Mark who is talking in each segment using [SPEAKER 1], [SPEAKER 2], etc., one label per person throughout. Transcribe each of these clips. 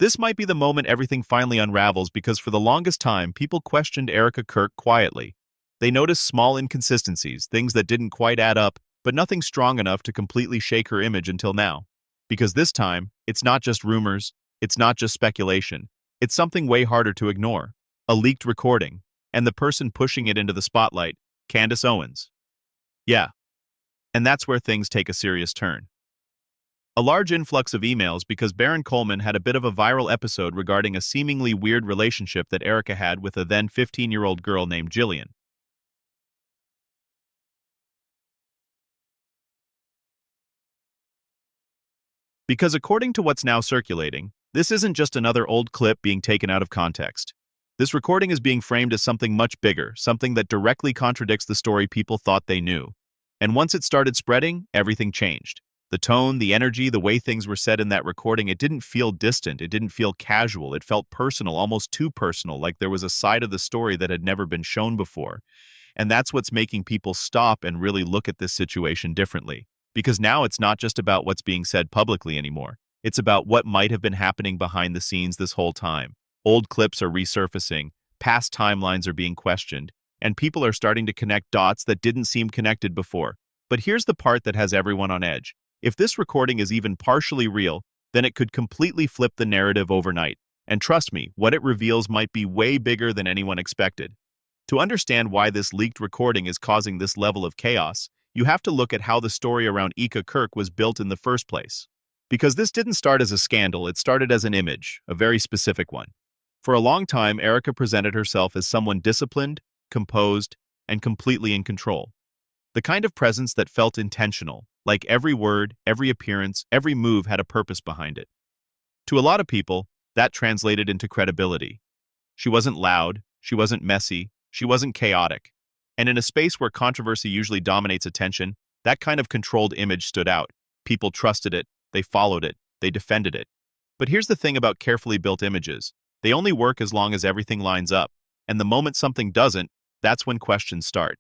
[SPEAKER 1] This might be the moment everything finally unravels because for the longest time, people questioned Erika Kirk quietly. They noticed small inconsistencies, things that didn't quite add up, but nothing strong enough to completely shake her image until now. Because this time, it's not just rumors, it's not just speculation, it's something way harder to ignore. A leaked recording, and the person pushing it into the spotlight, Candace Owens. Yeah, and that's where things take a serious turn. A large influx of emails because Baron Coleman had a bit of a viral episode regarding a seemingly weird relationship that Erika had with a then 15-year-old girl named Jillian. Because according to what's now circulating, this isn't just another old clip being taken out of context. This recording is being framed as something much bigger, something that directly contradicts the story people thought they knew. And once it started spreading, everything changed. The tone, the energy, the way things were said in that recording, it didn't feel distant, it didn't feel casual, it felt personal, almost too personal, like there was a side of the story that had never been shown before. And that's what's making people stop and really look at this situation differently. Because now it's not just about what's being said publicly anymore. It's about what might have been happening behind the scenes this whole time. Old clips are resurfacing, past timelines are being questioned, and people are starting to connect dots that didn't seem connected before. But here's the part that has everyone on edge. If this recording is even partially real, then it could completely flip the narrative overnight. And trust me, what it reveals might be way bigger than anyone expected. To understand why this leaked recording is causing this level of chaos, you have to look at how the story around Erika Kirk was built in the first place. Because this didn't start as a scandal, it started as an image, a very specific one. For a long time, Erika presented herself as someone disciplined, composed, and completely in control. The kind of presence that felt intentional, like every word, every appearance, every move had a purpose behind it. To a lot of people, that translated into credibility. She wasn't loud, she wasn't messy, she wasn't chaotic. And in a space where controversy usually dominates attention, that kind of controlled image stood out. People trusted it, they followed it, they defended it. But here's the thing about carefully built images. They only work as long as everything lines up, and the moment something doesn't, that's when questions start.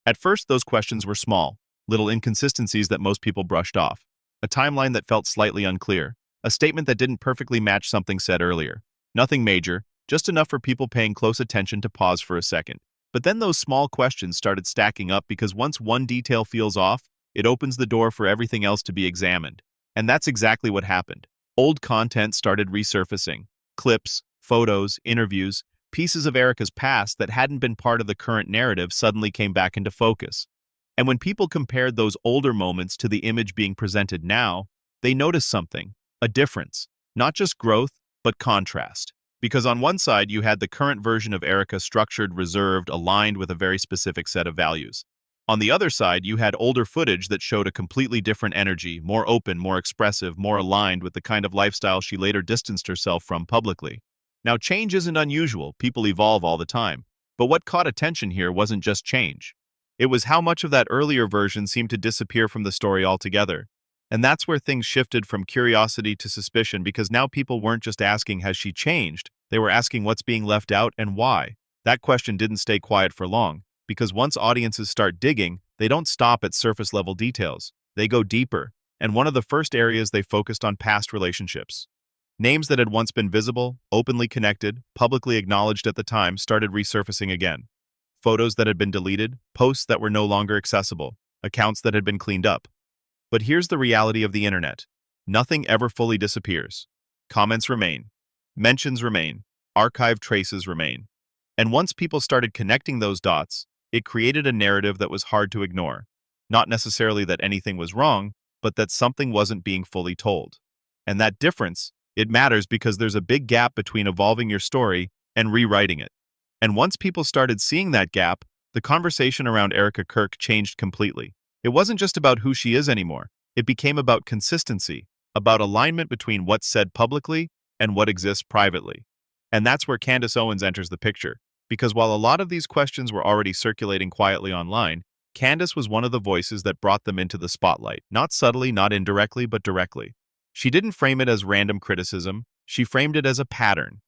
[SPEAKER 1] At first, those questions were small, little inconsistencies that most people brushed off, a timeline that felt slightly unclear, a statement that didn't perfectly match something said earlier. Nothing major, just enough for people paying close attention to pause for a second. But then those small questions started stacking up because once one detail feels off, it opens the door for everything else to be examined. And that's exactly what happened. Old content started resurfacing. Clips, photos, interviews, pieces of Erika's past that hadn't been part of the current narrative suddenly came back into focus. And when people compared those older moments to the image being presented now, they noticed something, a difference, not just growth, but contrast. Because on one side, you had the current version of Erika structured, reserved, aligned with a very specific set of values. On the other side, you had older footage that showed a completely different energy, more open, more expressive, more aligned with the kind of lifestyle she later distanced herself from publicly. Now, change isn't unusual, people evolve all the time. But what caught attention here wasn't just change. It was how much of that earlier version seemed to disappear from the story altogether. And that's where things shifted from curiosity to suspicion because now people weren't just asking, has she changed? They were asking what's being left out and why. That question didn't stay quiet for long, because once audiences start digging, they don't stop at surface-level details. They go deeper, and one of the first areas they focused on past relationships. Names that had once been visible, openly connected, publicly acknowledged at the time started resurfacing again. Photos that had been deleted, posts that were no longer accessible, accounts that had been cleaned up. But here's the reality of the internet. Nothing ever fully disappears. Comments remain. Mentions remain. Archive traces remain. And once people started connecting those dots, it created a narrative that was hard to ignore. Not necessarily that anything was wrong, but that something wasn't being fully told. And that difference, it matters because there's a big gap between evolving your story and rewriting it. And once people started seeing that gap, the conversation around Erika Kirk changed completely. It wasn't just about who she is anymore. It became about consistency, about alignment between what's said publicly and what exists privately. And that's where Candace Owens enters the picture. Because while a lot of these questions were already circulating quietly online, Candace was one of the voices that brought them into the spotlight, not subtly, not indirectly, but directly. She didn't frame it as random criticism, she framed it as a pattern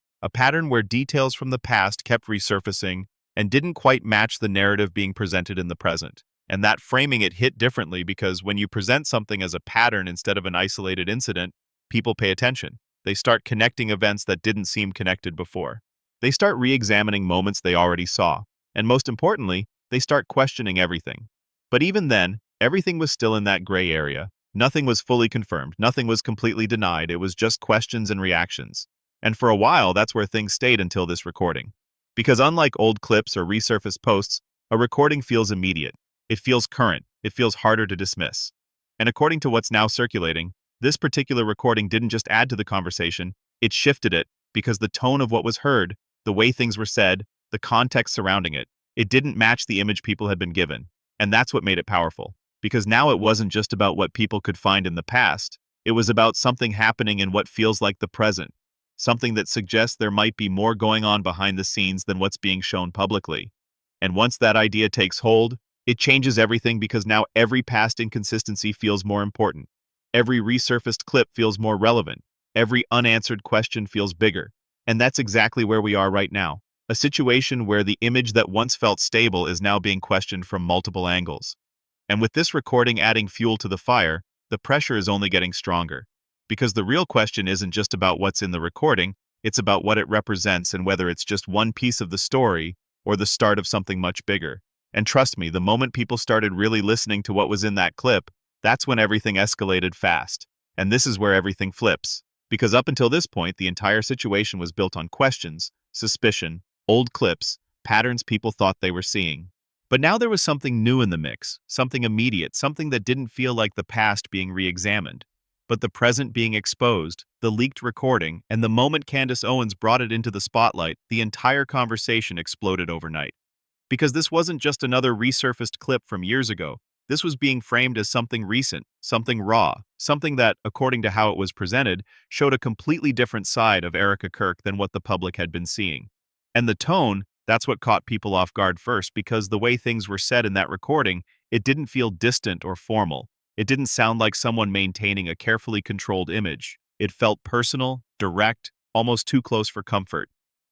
[SPEAKER 1] where details from the past kept resurfacing and didn't quite match the narrative being presented in the present. And that framing it hit differently because when you present something as a pattern instead of an isolated incident, people pay attention. They start connecting events that didn't seem connected before. They start re-examining moments they already saw. And most importantly, they start questioning everything. But even then, everything was still in that gray area. Nothing was fully confirmed. Nothing was completely denied. It was just questions and reactions. And for a while, that's where things stayed until this recording. Because unlike old clips or resurfaced posts, a recording feels immediate. It feels current. It feels harder to dismiss. And according to what's now circulating, this particular recording didn't just add to the conversation, it shifted it, because the tone of what was heard, the way things were said, the context surrounding it, it didn't match the image people had been given. And that's what made it powerful. Because now it wasn't just about what people could find in the past, it was about something happening in what feels like the present. Something that suggests there might be more going on behind the scenes than what's being shown publicly. And once that idea takes hold, it changes everything because now every past inconsistency feels more important. Every resurfaced clip feels more relevant. Every unanswered question feels bigger. And that's exactly where we are right now. A situation where the image that once felt stable is now being questioned from multiple angles. And with this recording adding fuel to the fire, the pressure is only getting stronger. Because the real question isn't just about what's in the recording, it's about what it represents and whether it's just one piece of the story or the start of something much bigger. And trust me, the moment people started really listening to what was in that clip, that's when everything escalated fast. And this is where everything flips. Because up until this point, the entire situation was built on questions, suspicion, old clips, patterns people thought they were seeing. But now there was something new in the mix, something immediate, something that didn't feel like the past being re-examined, but the present being exposed, the leaked recording, and the moment Candace Owens brought it into the spotlight, the entire conversation exploded overnight. Because this wasn't just another resurfaced clip from years ago. This was being framed as something recent, something raw, something that, according to how it was presented, showed a completely different side of Erika Kirk than what the public had been seeing. And the tone, that's what caught people off guard first, because the way things were said in that recording, it didn't feel distant or formal. It didn't sound like someone maintaining a carefully controlled image. It felt personal, direct, almost too close for comfort.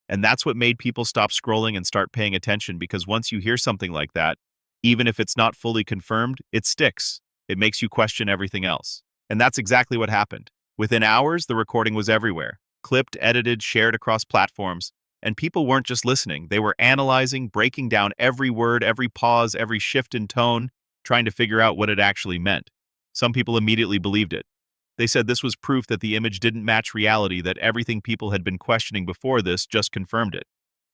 [SPEAKER 1] And that's what made people stop scrolling and start paying attention, because once you hear something like that, even if it's not fully confirmed, it sticks. It makes you question everything else. And that's exactly what happened. Within hours, the recording was everywhere, clipped, edited, shared across platforms. And people weren't just listening, they were analyzing, breaking down every word, every pause, every shift in tone, trying to figure out what it actually meant. Some people immediately believed it. They said this was proof that the image didn't match reality, that everything people had been questioning before this just confirmed it.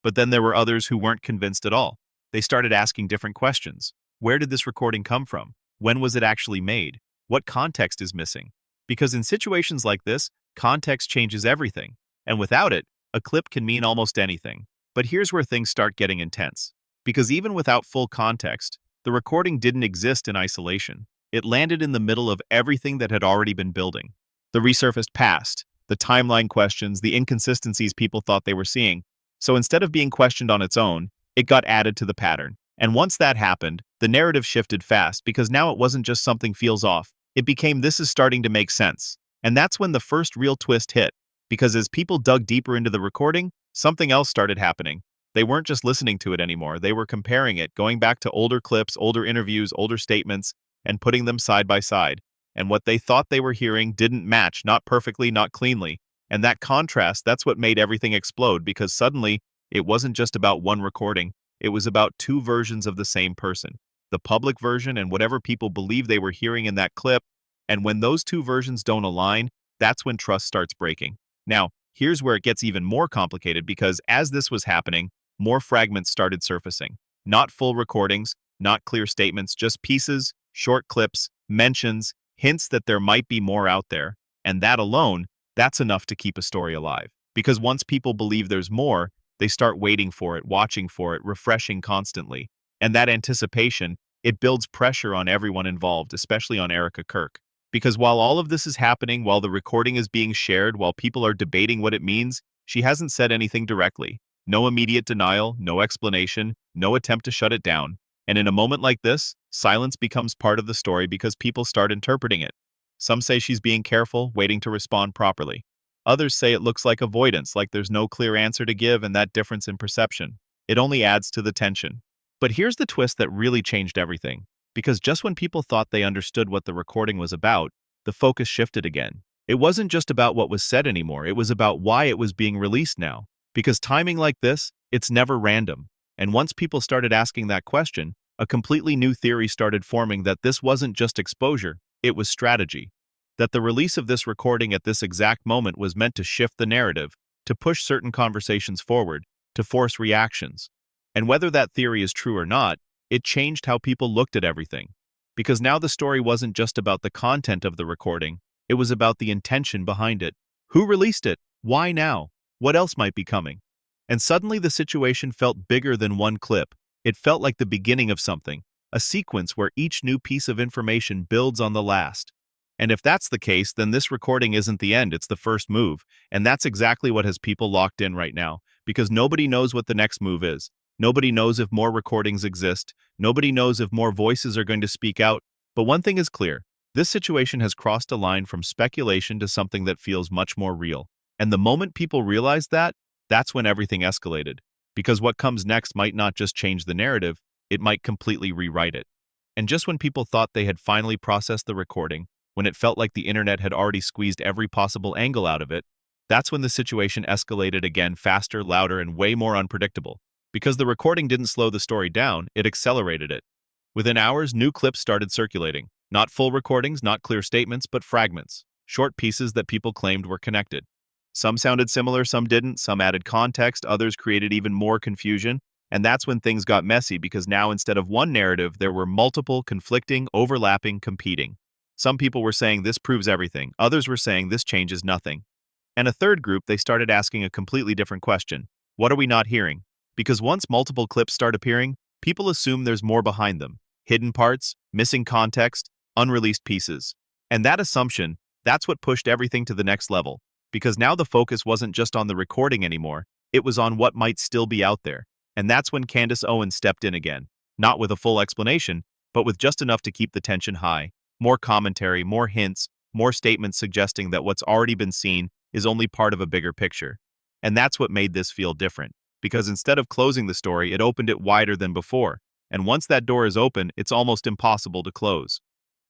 [SPEAKER 1] But then there were others who weren't convinced at all. They started asking different questions. Where did this recording come from? When was it actually made? What context is missing? Because in situations like this, context changes everything. And without it, a clip can mean almost anything. But here's where things start getting intense. Because even without full context, the recording didn't exist in isolation. It landed in the middle of everything that had already been building. The resurfaced past, the timeline questions, the inconsistencies people thought they were seeing. So instead of being questioned on its own, it got added to the pattern. And once that happened, the narrative shifted fast, because now it wasn't just something feels off. It became this is starting to make sense. And that's when the first real twist hit. Because as people dug deeper into the recording, something else started happening. They weren't just listening to it anymore. They were comparing it, going back to older clips, older interviews, older statements, and putting them side by side. And what they thought they were hearing didn't match, not perfectly, not cleanly. And that contrast, that's what made everything explode, because suddenly, it wasn't just about one recording. It was about two versions of the same person. The public version and whatever people believe they were hearing in that clip. And when those two versions don't align, that's when trust starts breaking. Now, here's where it gets even more complicated, because as this was happening, more fragments started surfacing. Not full recordings, not clear statements, just pieces, short clips, mentions, hints that there might be more out there. And that alone, that's enough to keep a story alive. Because once people believe there's more, they start waiting for it, watching for it, refreshing constantly. And that anticipation, it builds pressure on everyone involved, especially on Erika Kirk. Because while all of this is happening, while the recording is being shared, while people are debating what it means, she hasn't said anything directly. No immediate denial, no explanation, no attempt to shut it down. And in a moment like this, silence becomes part of the story because people start interpreting it. Some say she's being careful, waiting to respond properly. Others say it looks like avoidance, like there's no clear answer to give, and that difference in perception, it only adds to the tension. But here's the twist that really changed everything. Because just when people thought they understood what the recording was about, the focus shifted again. It wasn't just about what was said anymore, it was about why it was being released now. Because timing like this, it's never random. And once people started asking that question, a completely new theory started forming that this wasn't just exposure, it was strategy. That the release of this recording at this exact moment was meant to shift the narrative, to push certain conversations forward, to force reactions. And whether that theory is true or not, it changed how people looked at everything. Because now the story wasn't just about the content of the recording, it was about the intention behind it. Who released it? Why now? What else might be coming? And suddenly the situation felt bigger than one clip. It felt like the beginning of something, a sequence where each new piece of information builds on the last. And if that's the case, then this recording isn't the end, it's the first move. And that's exactly what has people locked in right now, because nobody knows what the next move is. Nobody knows if more recordings exist. Nobody knows if more voices are going to speak out. But one thing is clear. This situation has crossed a line from speculation to something that feels much more real. And the moment people realized that, that's when everything escalated. Because what comes next might not just change the narrative, it might completely rewrite it. And just when people thought they had finally processed the recording, when it felt like the internet had already squeezed every possible angle out of it, that's when the situation escalated again faster, louder, and way more unpredictable. Because the recording didn't slow the story down, it accelerated it. Within hours, new clips started circulating. Not full recordings, not clear statements, but fragments. Short pieces that people claimed were connected. Some sounded similar, some didn't, some added context, others created even more confusion. And that's when things got messy because now instead of one narrative, there were multiple, conflicting, overlapping, competing. Some people were saying this proves everything, others were saying this changes nothing. And a third group, they started asking a completely different question. What are we not hearing? Because once multiple clips start appearing, people assume there's more behind them. Hidden parts, missing context, unreleased pieces. And that assumption, that's what pushed everything to the next level. Because now the focus wasn't just on the recording anymore, it was on what might still be out there. And that's when Candace Owens stepped in again. Not with a full explanation, but with just enough to keep the tension high. More commentary, more hints, more statements suggesting that what's already been seen is only part of a bigger picture. And that's what made this feel different. Because instead of closing the story, it opened it wider than before. And once that door is open, it's almost impossible to close.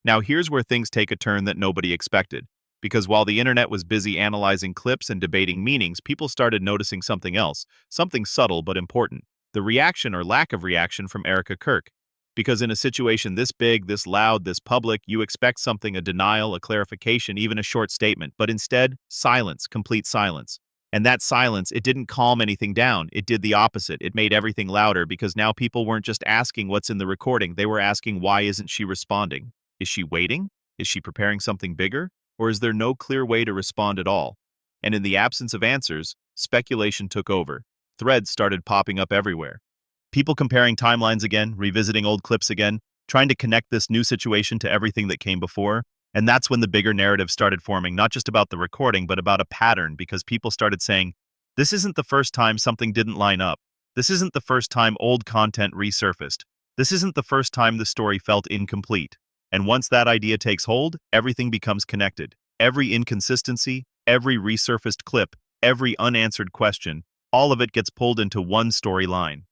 [SPEAKER 1] Now here's where things take a turn that nobody expected. Because while the internet was busy analyzing clips and debating meanings, people started noticing something else, something subtle but important. The reaction or lack of reaction from Erika Kirk. Because in a situation this big, this loud, this public, you expect something, a denial, a clarification, even a short statement. But instead, silence, complete silence. And that silence, it didn't calm anything down. It did the opposite. It made everything louder because now people weren't just asking what's in the recording. They were asking, why isn't she responding? Is she waiting? Is she preparing something bigger? Or is there no clear way to respond at all? And in the absence of answers, speculation took over. Threads started popping up everywhere. People comparing timelines again, revisiting old clips again, trying to connect this new situation to everything that came before. And that's when the bigger narrative started forming, not just about the recording, but about a pattern, because people started saying, this isn't the first time something didn't line up. This isn't the first time old content resurfaced. This isn't the first time the story felt incomplete. And once that idea takes hold, everything becomes connected. Every inconsistency, every resurfaced clip, every unanswered question, all of it gets pulled into one storyline.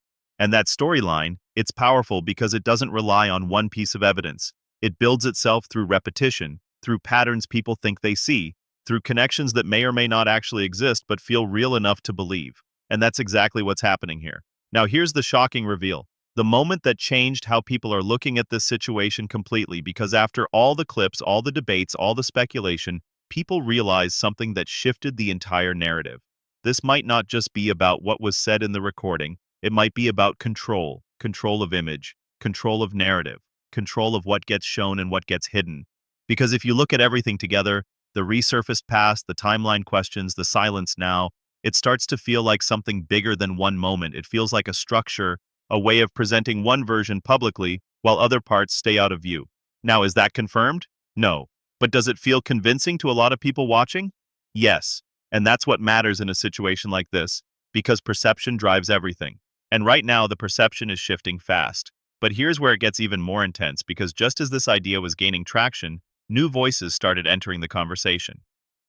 [SPEAKER 1] And that storyline, it's powerful because it doesn't rely on one piece of evidence. It builds itself through repetition, through patterns people think they see, through connections that may or may not actually exist but feel real enough to believe. And that's exactly what's happening here. Now here's the shocking reveal. The moment that changed how people are looking at this situation completely, because after all the clips, all the debates, all the speculation, people realized something that shifted the entire narrative. This might not just be about what was said in the recording, it might be about control, control of image, control of narrative, control of what gets shown and what gets hidden. Because if you look at everything together, the resurfaced past, the timeline questions, the silence now, it starts to feel like something bigger than one moment. It feels like a structure, a way of presenting one version publicly while other parts stay out of view. Now, is that confirmed? No. But does it feel convincing to a lot of people watching? Yes. And that's what matters in a situation like this, because perception drives everything. And right now, the perception is shifting fast. But here's where it gets even more intense, because just as this idea was gaining traction, new voices started entering the conversation.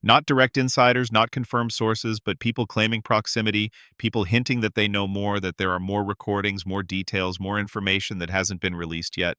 [SPEAKER 1] Not direct insiders, not confirmed sources, but people claiming proximity, people hinting that they know more, that there are more recordings, more details, more information that hasn't been released yet.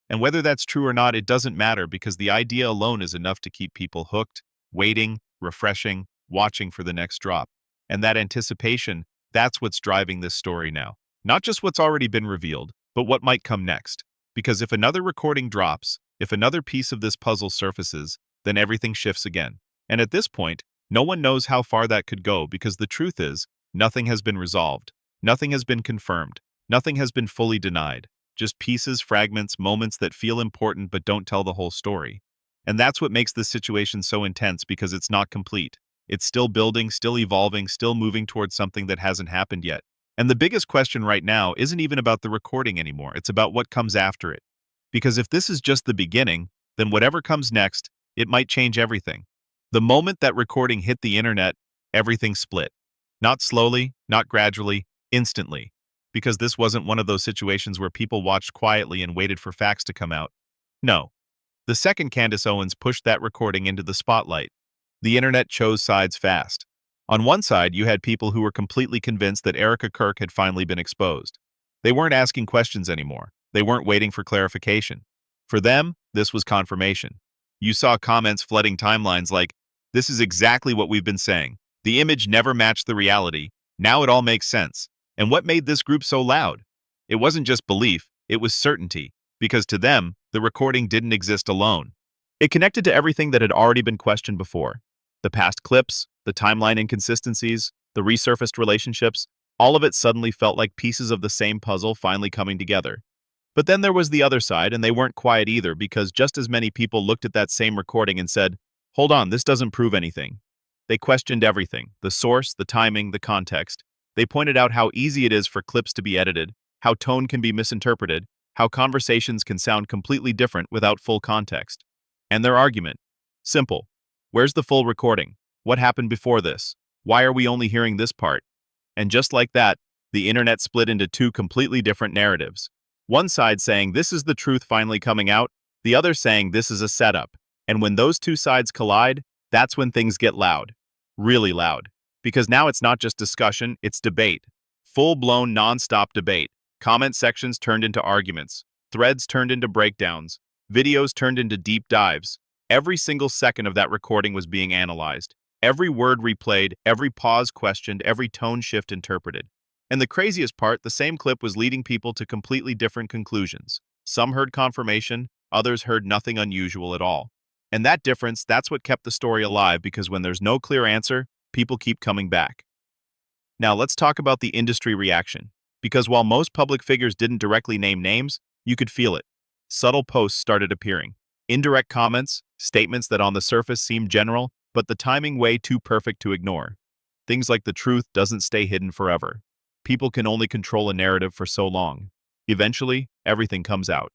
[SPEAKER 1] And whether that's true or not, it doesn't matter because the idea alone is enough to keep people hooked, waiting, refreshing, watching for the next drop. And that anticipation, that's what's driving this story now. Not just what's already been revealed, but what might come next. Because if another recording drops, if another piece of this puzzle surfaces, then everything shifts again. And at this point, no one knows how far that could go because the truth is, nothing has been resolved. Nothing has been confirmed. Nothing has been fully denied. Just pieces, fragments, moments that feel important but don't tell the whole story. And that's what makes this situation so intense because it's not complete. It's still building, still evolving, still moving towards something that hasn't happened yet. And the biggest question right now isn't even about the recording anymore. It's about what comes after it. Because if this is just the beginning, then whatever comes next, it might change everything. The moment that recording hit the internet, everything split. Not slowly, not gradually, instantly. Because this wasn't one of those situations where people watched quietly and waited for facts to come out. No. The second Candace Owens pushed that recording into the spotlight, the internet chose sides fast. On one side, you had people who were completely convinced that Erika Kirk had finally been exposed. They weren't asking questions anymore. They weren't waiting for clarification. For them, this was confirmation. You saw comments flooding timelines like, "This is exactly what we've been saying. The image never matched the reality. Now it all makes sense." And what made this group so loud? It wasn't just belief, it was certainty, because to them, the recording didn't exist alone. It connected to everything that had already been questioned before. The past clips, the timeline inconsistencies, the resurfaced relationships, all of it suddenly felt like pieces of the same puzzle finally coming together. But then there was the other side, and they weren't quiet either because just as many people looked at that same recording and said, "Hold on, this doesn't prove anything." They questioned everything, the source, the timing, the context. They pointed out how easy it is for clips to be edited, how tone can be misinterpreted, how conversations can sound completely different without full context. And their argument? Simple. Where's the full recording? What happened before this? Why are we only hearing this part? And just like that, the internet split into two completely different narratives. One side saying this is the truth finally coming out, the other saying this is a setup. And when those two sides collide, that's when things get loud. Really loud. Because now it's not just discussion, it's debate. Full-blown, non-stop debate. Comment sections turned into arguments. Threads turned into breakdowns. Videos turned into deep dives. Every single second of that recording was being analyzed. Every word replayed, every pause questioned, every tone shift interpreted. And the craziest part, the same clip was leading people to completely different conclusions. Some heard confirmation, others heard nothing unusual at all. And that difference, that's what kept the story alive because when there's no clear answer, people keep coming back. Now let's talk about the industry reaction. Because while most public figures didn't directly name names, you could feel it. Subtle posts started appearing. Indirect comments, statements that on the surface seemed general, but the timing way too perfect to ignore. Things like the truth doesn't stay hidden forever. People can only control a narrative for so long. Eventually, everything comes out.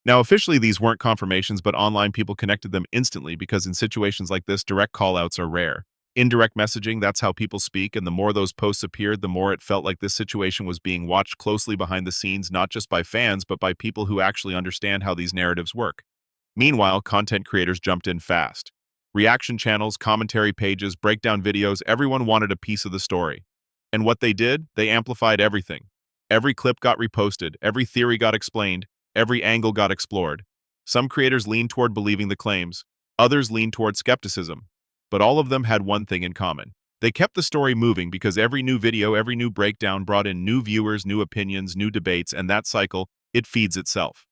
[SPEAKER 1] Now, officially, these weren't confirmations, but online people connected them instantly because in situations like this, direct callouts are rare. Indirect messaging, that's how people speak, and the more those posts appeared, the more it felt like this situation was being watched closely behind the scenes, not just by fans, but by people who actually understand how these narratives work. Meanwhile, content creators jumped in fast. Reaction channels, commentary pages, breakdown videos, everyone wanted a piece of the story. And what they did, they amplified everything. Every clip got reposted, every theory got explained, every angle got explored. Some creators leaned toward believing the claims, others leaned toward skepticism. But all of them had one thing in common. They kept the story moving because every new video, every new breakdown brought in new viewers, new opinions, new debates, and that cycle, it feeds itself.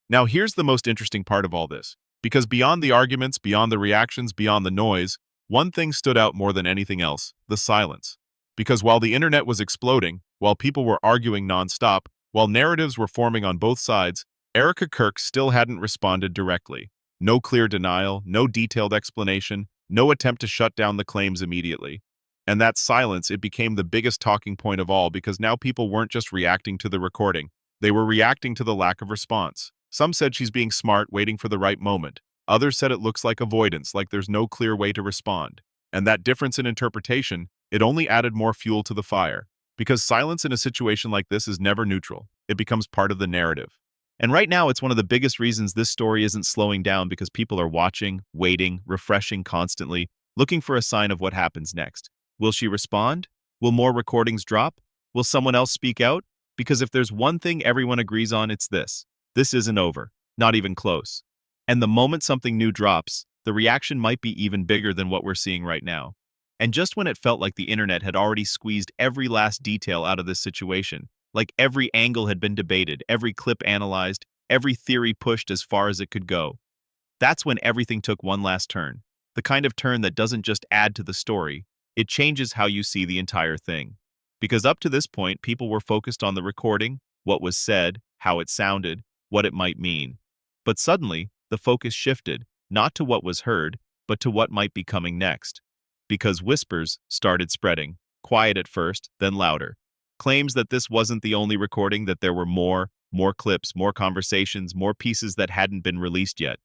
[SPEAKER 1] Now here's the most interesting part of all this. Because beyond the arguments, beyond the reactions, beyond the noise, one thing stood out more than anything else, the silence. Because while the internet was exploding, while people were arguing nonstop, while narratives were forming on both sides, Erika Kirk still hadn't responded directly. No clear denial, no detailed explanation, no attempt to shut down the claims immediately. And that silence, it became the biggest talking point of all because now people weren't just reacting to the recording. They were reacting to the lack of response. Some said she's being smart, waiting for the right moment. Others said it looks like avoidance, like there's no clear way to respond. And that difference in interpretation, it only added more fuel to the fire. Because silence in a situation like this is never neutral. It becomes part of the narrative. And right now, it's one of the biggest reasons this story isn't slowing down because people are watching, waiting, refreshing constantly, looking for a sign of what happens next. Will she respond? Will more recordings drop? Will someone else speak out? Because if there's one thing everyone agrees on, it's this. This isn't over. Not even close. And the moment something new drops, the reaction might be even bigger than what we're seeing right now. And just when it felt like the internet had already squeezed every last detail out of this situation, like every angle had been debated, every clip analyzed, every theory pushed as far as it could go, that's when everything took one last turn. The kind of turn that doesn't just add to the story, it changes how you see the entire thing. Because up to this point, people were focused on the recording, what was said, how it sounded, what it might mean. But suddenly, the focus shifted, not to what was heard, but to what might be coming next. Because whispers started spreading, quiet at first, then louder. Claims that this wasn't the only recording, that there were more clips, more conversations, more pieces that hadn't been released yet.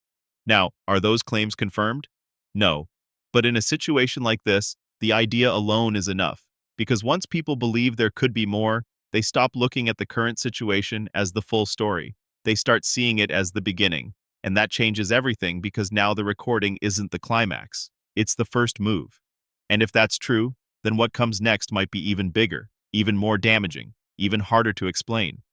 [SPEAKER 1] Now, are those claims confirmed? No. But in a situation like this, the idea alone is enough. Because once people believe there could be more, they stop looking at the current situation as the full story. They start seeing it as the beginning. And that changes everything, because now the recording isn't the climax. It's the first move. And if that's true, then what comes next might be even bigger, even more damaging, even harder to explain.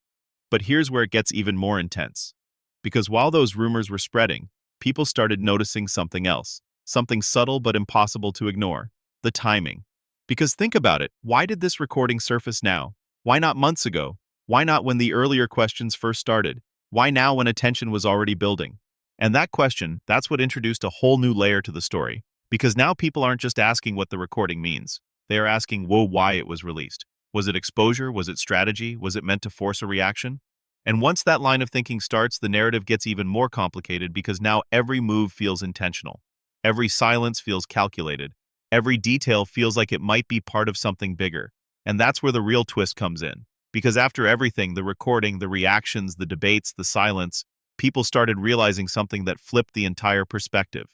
[SPEAKER 1] But here's where it gets even more intense. Because while those rumors were spreading, people started noticing something else, something subtle but impossible to ignore: the timing. Because think about it, why did this recording surface now? Why not months ago? Why not when the earlier questions first started? Why now when attention was already building? And that question, that's what introduced a whole new layer to the story. Because now people aren't just asking what the recording means. They are asking, whoa, why it was released. Was it exposure? Was it strategy? Was it meant to force a reaction? And once that line of thinking starts, the narrative gets even more complicated, because now every move feels intentional. Every silence feels calculated. Every detail feels like it might be part of something bigger. And that's where the real twist comes in. Because after everything, the recording, the reactions, the debates, the silence, people started realizing something that flipped the entire perspective.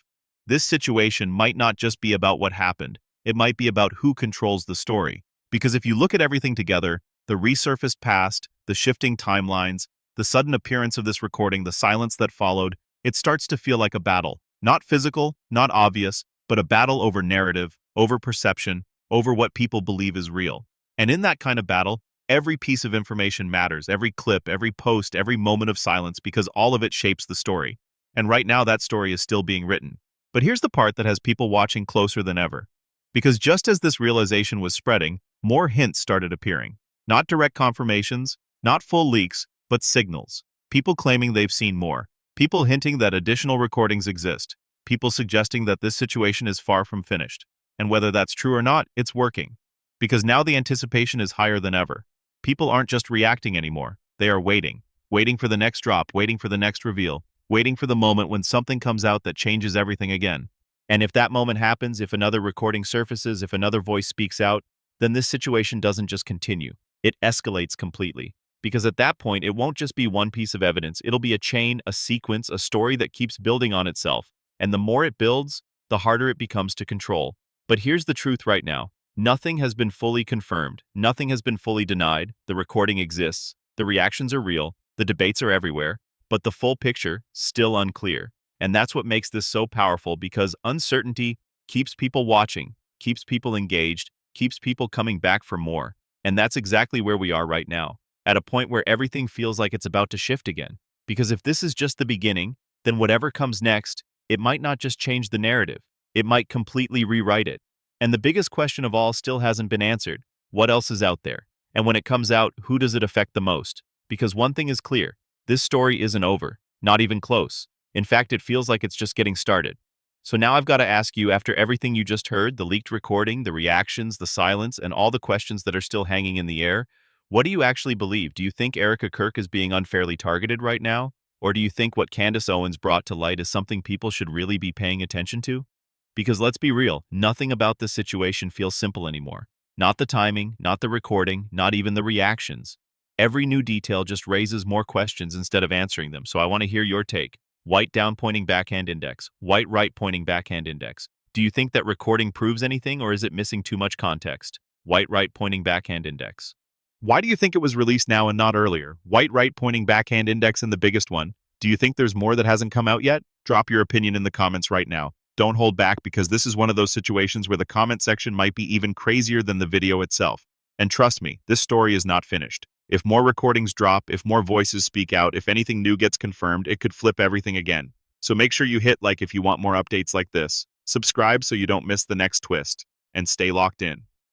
[SPEAKER 1] This situation might not just be about what happened. It might be about who controls the story. Because if you look at everything together, the resurfaced past, the shifting timelines, the sudden appearance of this recording, the silence that followed, it starts to feel like a battle. Not physical, not obvious, but a battle over narrative, over perception, over what people believe is real. And in that kind of battle, every piece of information matters, every clip, every post, every moment of silence, because all of it shapes the story. And right now that story is still being written. But here's the part that has people watching closer than ever. Because just as this realization was spreading, more hints started appearing. Not direct confirmations, not full leaks, but signals. People claiming they've seen more. People hinting that additional recordings exist. People suggesting that this situation is far from finished. And whether that's true or not, it's working. Because now the anticipation is higher than ever. People aren't just reacting anymore. They are waiting. Waiting for the next drop, waiting for the next reveal, waiting for the moment when something comes out that changes everything again. And if that moment happens, if another recording surfaces, if another voice speaks out, then this situation doesn't just continue. It escalates completely. Because at that point, it won't just be one piece of evidence. It'll be a chain, a sequence, a story that keeps building on itself. And the more it builds, the harder it becomes to control. But here's the truth right now. Nothing has been fully confirmed. Nothing has been fully denied. The recording exists. The reactions are real. The debates are everywhere. But the full picture, still unclear. And that's what makes this so powerful, because uncertainty keeps people watching, keeps people engaged, keeps people coming back for more. And that's exactly where we are right now, at a point where everything feels like it's about to shift again. Because if this is just the beginning, then whatever comes next, it might not just change the narrative. It might completely rewrite it. And the biggest question of all still hasn't been answered. What else is out there? And when it comes out, who does it affect the most? Because one thing is clear. This story isn't over, not even close. In fact, it feels like it's just getting started. So now I've got to ask you, after everything you just heard, the leaked recording, the reactions, the silence, and all the questions that are still hanging in the air, what do you actually believe? Do you think Erika Kirk is being unfairly targeted right now? Or do you think what Candace Owens brought to light is something people should really be paying attention to? Because let's be real, nothing about this situation feels simple anymore. Not the timing, not the recording, not even the reactions. Every new detail just raises more questions instead of answering them, so I want to hear your take. White down pointing backhand index, white right pointing backhand index. Do you think that recording proves anything, or is it missing too much context? White right pointing backhand index. Why do you think it was released now and not earlier? White right pointing backhand index and the biggest one. Do you think there's more that hasn't come out yet? Drop your opinion in the comments right now. Don't hold back, because this is one of those situations where the comment section might be even crazier than the video itself. And trust me, this story is not finished. If more recordings drop, if more voices speak out, if anything new gets confirmed, it could flip everything again. So make sure you hit like if you want more updates like this, subscribe so you don't miss the next twist, and stay locked in.